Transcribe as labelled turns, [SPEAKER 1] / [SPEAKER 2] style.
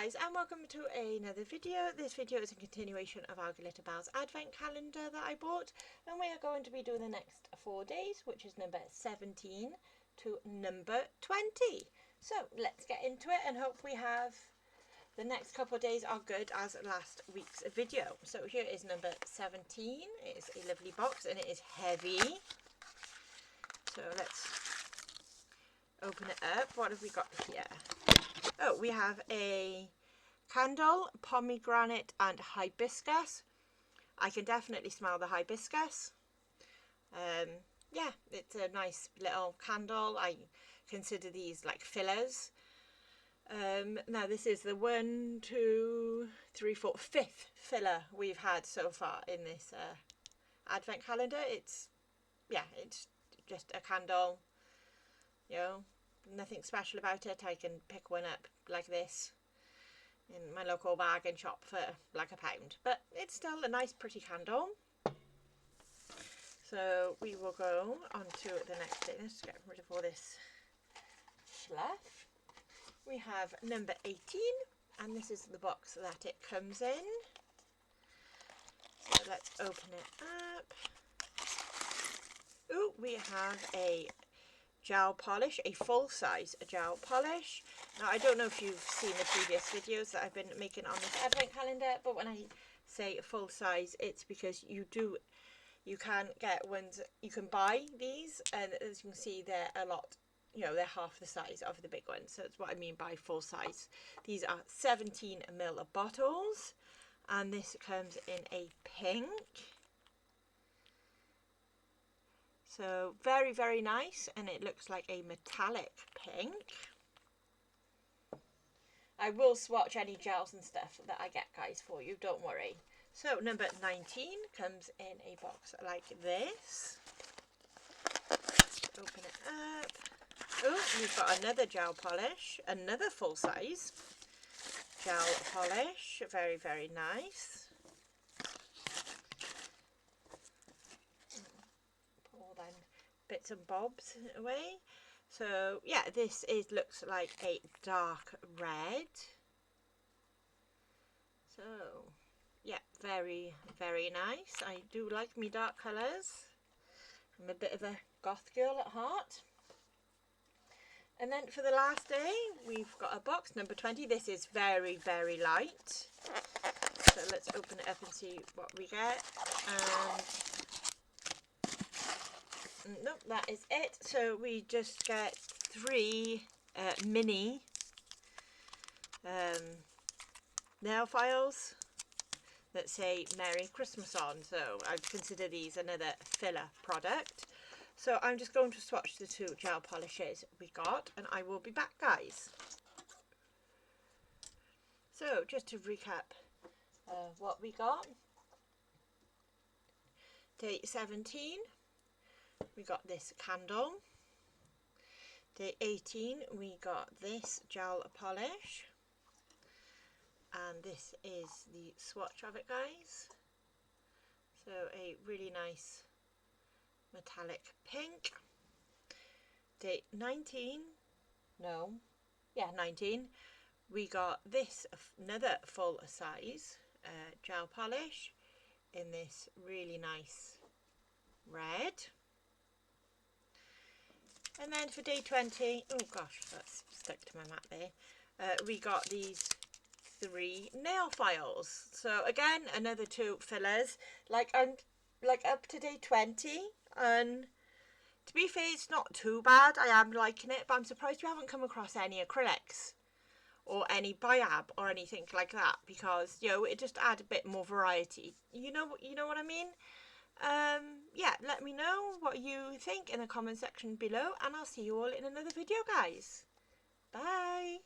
[SPEAKER 1] guys, and welcome to another video. This video is a continuation of our Glitterbels advent calendar that I bought, and we are going to be doing the next 4 days, which is number 17 to number 20. So let's get into it and hope we have the next couple of days are good as last week's video. So here is number 17. It is a lovely box and it is heavy. So let's open it up. What have we got here? Oh, we have a candle, pomegranate and hibiscus. I can definitely smell the hibiscus. Yeah, it's a nice little candle. I consider these like fillers. Now this is the 1, 2, 3, 4, 5th filler we've had so far in this advent calendar. It's just a candle, you know, nothing special about it. I can pick one up like this in my local bargain shop for like £1, but it's still a nice pretty candle. So we will go on to the next thing. Let's get rid of all this fluff. We have number 18, and this is the box that it comes in. So let's open it up. Oh, we have a gel polish, a full-size gel polish. Now I don't know if you've seen the previous videos that I've been making on this advent calendar, but when I say full size, it's because you can get ones, you can buy these, and as you can see they're a lot, you know, they're half the size of the big ones. So that's what I mean by full size. These are 17ml bottles, and this comes in a pink. So very, very nice, and it looks like a metallic pink. I will swatch any gels and stuff that I get, guys, for you, don't worry. So number 19 comes in a box like this. Open it up. Oh, we've got another gel polish, another full size gel polish. Very, very nice. Bits and bobs away. So yeah, this looks like a dark red. So yeah, very, very nice. I do like me dark colours. I'm a bit of a goth girl at heart. And then for the last day, we've got a box, number 20. This is very, very light. So let's open it up and see what we get. Nope, that is it. So we just get 3 mini nail files that say Merry Christmas on. So I'd consider these another filler product. So I'm just going to swatch the 2 gel polishes we got, and I will be back, guys. So just to recap what we got. Day 17. We got this candle. Day 18 we got this gel polish, and this is the swatch of it, guys. So a really nice metallic pink. Day 19 we got this, another full size gel polish in this really nice red. And then for day 20, oh gosh, that's stuck to my mat there, we got these 3 nail files. So again, another 2 fillers. I'm up to day 20, and to be fair, it's not too bad. I am liking it, but I'm surprised we haven't come across any acrylics or any biab or anything like that, because, you know, it just add a bit more variety. You know what I mean? Yeah, let me know what you think in the comment section below, and I'll see you all in another video, guys. Bye.